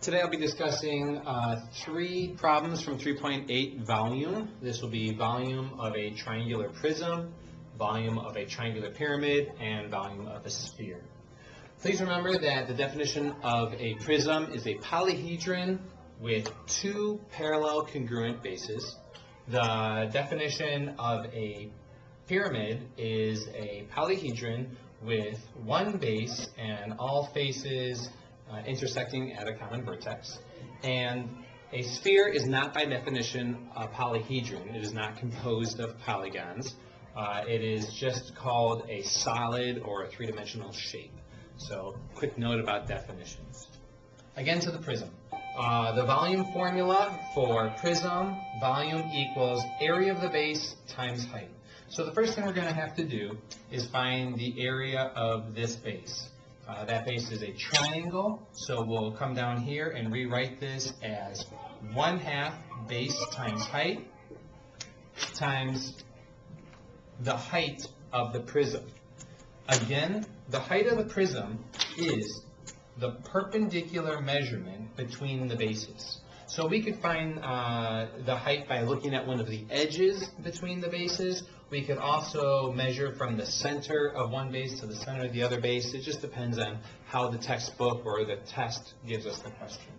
Today I'll be discussing three problems from 3.8 volume. This will be volume of a triangular prism, volume of a triangular pyramid, and volume of a sphere. Please remember that the definition of a prism is a polyhedron with two parallel congruent bases. The definition of a pyramid is a polyhedron with one base and all faces intersecting at a common vertex. And a sphere is not by definition a polyhedron. It is not composed of polygons. It is just called a solid or a three-dimensional shape. So, quick note about definitions. Again to the prism. The volume formula for prism, volume equals area of the base times height. So the first thing we're going to have to do is find the area of this base. That base is a triangle, so we'll come down here and rewrite this as 1/2 base times height times the height of the prism. Again, the height of the prism is the perpendicular measurement between the bases. So we could find the height by looking at one of the edges between the bases. We could also measure from the center of one base to the center of the other base. It just depends on how the textbook or the test gives us the question.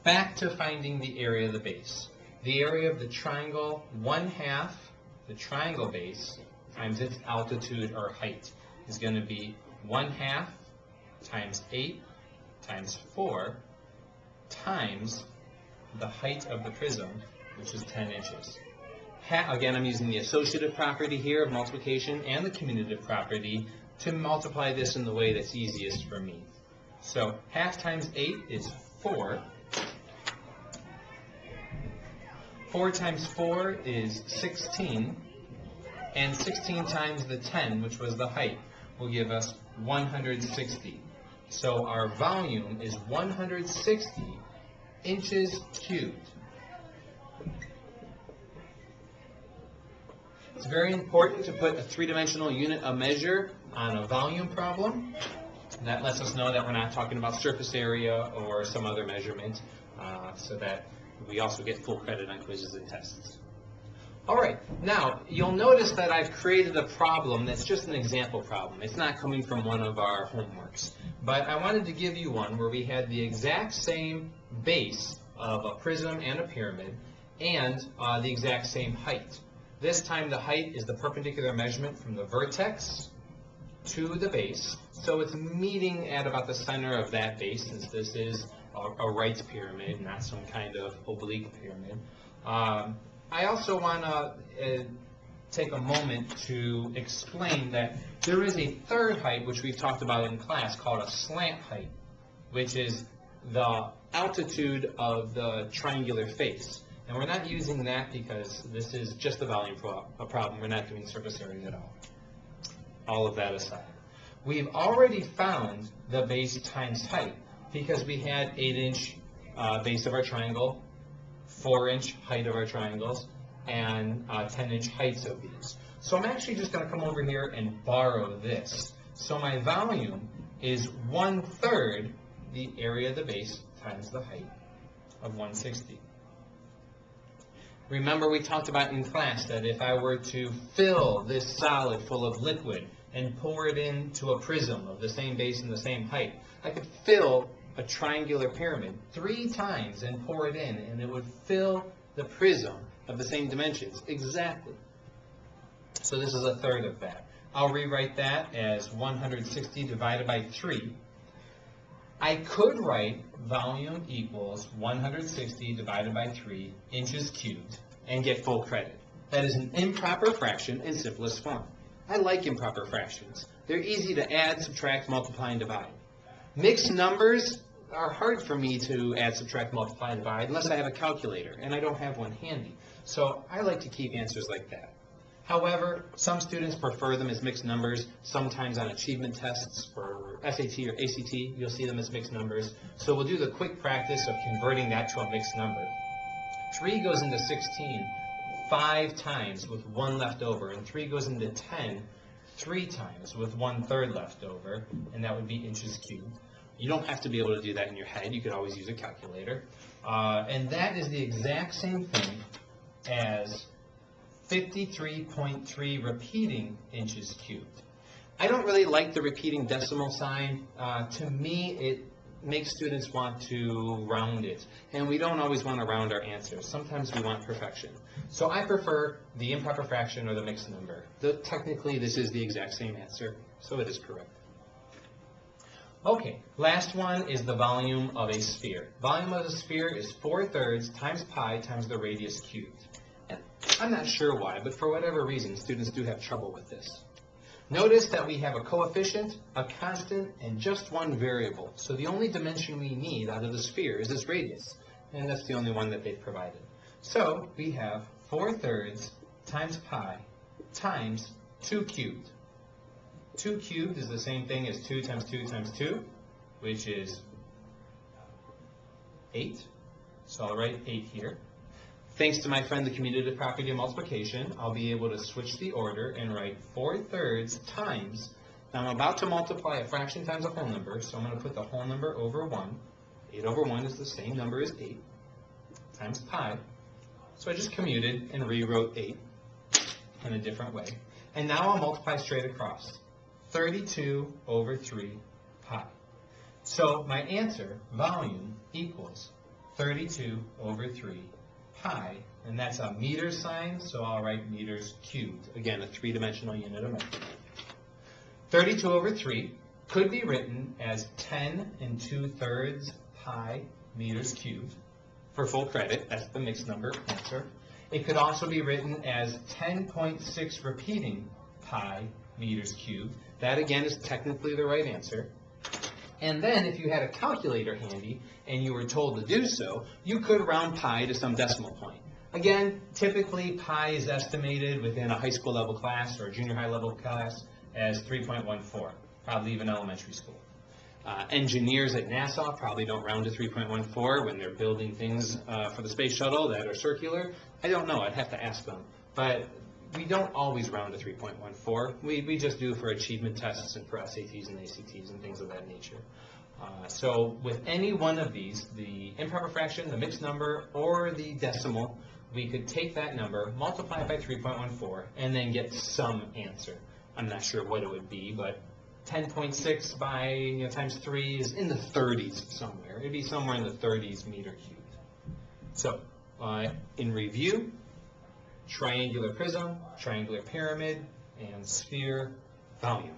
Back to finding the area of the base. The area of the triangle, 1/2 the triangle base times its altitude or height is going to be 1/2 times 8 times 4 times the height of the prism, which is 10 inches. Again, I'm using the associative property here of multiplication and the commutative property to multiply this in the way that's easiest for me. So 1/2 times 8 is 4. 4 times 4 is 16. And 16 times the 10, which was the height, will give us 160. So our volume is 160 inches cubed. It's very important to put a three-dimensional unit of measure on a volume problem. That lets us know that we're not talking about surface area or some other measurement, so that we also get full credit on quizzes and tests. All right, now you'll notice that I've created a problem that's just an example problem. It's not coming from one of our homeworks. But I wanted to give you one where we had the exact same base of a prism and a pyramid and the exact same height. This time the height is the perpendicular measurement from the vertex to the base. So it's meeting at about the center of that base, since this is a right pyramid, not some kind of oblique pyramid. I also want to take a moment to explain that there is a third height, which we've talked about in class, called a slant height, which is the altitude of the triangular face. And we're not using that because this is just a volume problem. We're not doing surface area at all. All of that aside. We've already found the base times height because we had 8-inch base of our triangle, 4-inch height of our triangles, and 10-inch heights of these. So I'm actually just going to come over here and borrow this. So my volume is 1/3 the area of the base times the height of 160. Remember, we talked about in class that if I were to fill this solid full of liquid and pour it into a prism of the same base and the same height, I could fill a triangular pyramid 3 times and pour it in, and it would fill the prism of the same dimensions exactly. So this is 1/3 of that. I'll rewrite that as 160 divided by 3. I could write volume equals 160 divided by 3 inches cubed and get full credit. That is an improper fraction in simplest form. I like improper fractions. They're easy to add, subtract, multiply, and divide. Mixed numbers are hard for me to add, subtract, multiply, and divide unless I have a calculator, and I don't have one handy. So I like to keep answers like that. However, some students prefer them as mixed numbers. Sometimes on achievement tests for SAT or ACT, you'll see them as mixed numbers. So we'll do the quick practice of converting that to a mixed number. 3 goes into 16 5 times with 1 left over, and 3 goes into 10 3 times with 1/3 left over, and that would be inches cubed. You don't have to be able to do that in your head. You could always use a calculator. And that is the exact same thing as 53.3 repeating inches cubed. I don't really like the repeating decimal sign. To me, it makes students want to round it. And we don't always want to round our answers. Sometimes we want perfection. So I prefer the improper fraction or the mixed number. Technically, this is the exact same answer, so it is correct. Okay, last one is the volume of a sphere. Volume of a sphere is 4/3 times pi times the radius cubed. And I'm not sure why, but for whatever reason, students do have trouble with this. Notice that we have a coefficient, a constant, and just one variable. So the only dimension we need out of the sphere is this radius, and that's the only one that they've provided. So we have 4/3 times pi times 2 cubed. 2 cubed is the same thing as 2 times 2 times 2, which is 8. So I'll write 8 here. Thanks to my friend, the commutative property of multiplication, I'll be able to switch the order and write 4/3 times. Now I'm about to multiply a fraction times a whole number, so I'm going to put the whole number over 1. 8 over 1 is the same number as 8 times pi. So I just commuted and rewrote 8 in a different way. And now I'll multiply straight across. 32 over 3 pi. So my answer, volume, equals 32 over 3 pi, and that's a meter sign, so I'll write meters cubed. Again, a three-dimensional unit of measurement. 32 over 3 could be written as 10 2/3 pi meters cubed. For full credit, that's the mixed number answer. It could also be written as 10.6 repeating pi meters cubed. That, again, is technically the right answer. And then, if you had a calculator handy and you were told to do so, you could round pi to some decimal point. Again, typically pi is estimated within a high school level class or a junior high level class as 3.14, probably even elementary school. Engineers at NASA probably don't round to 3.14 when they're building things for the space shuttle that are circular. I don't know, I'd have to ask them. But we don't always round to 3.14. We just do for achievement tests and for SATs and ACTs and things of that nature. So with any one of these, the improper fraction, the mixed number, or the decimal, we could take that number, multiply it by 3.14, and then get some answer. I'm not sure what it would be, but 10.6 by times 3 is in the 30s somewhere. It'd be somewhere in the 30s meter cubed. So in review, triangular prism, triangular pyramid, and sphere volume.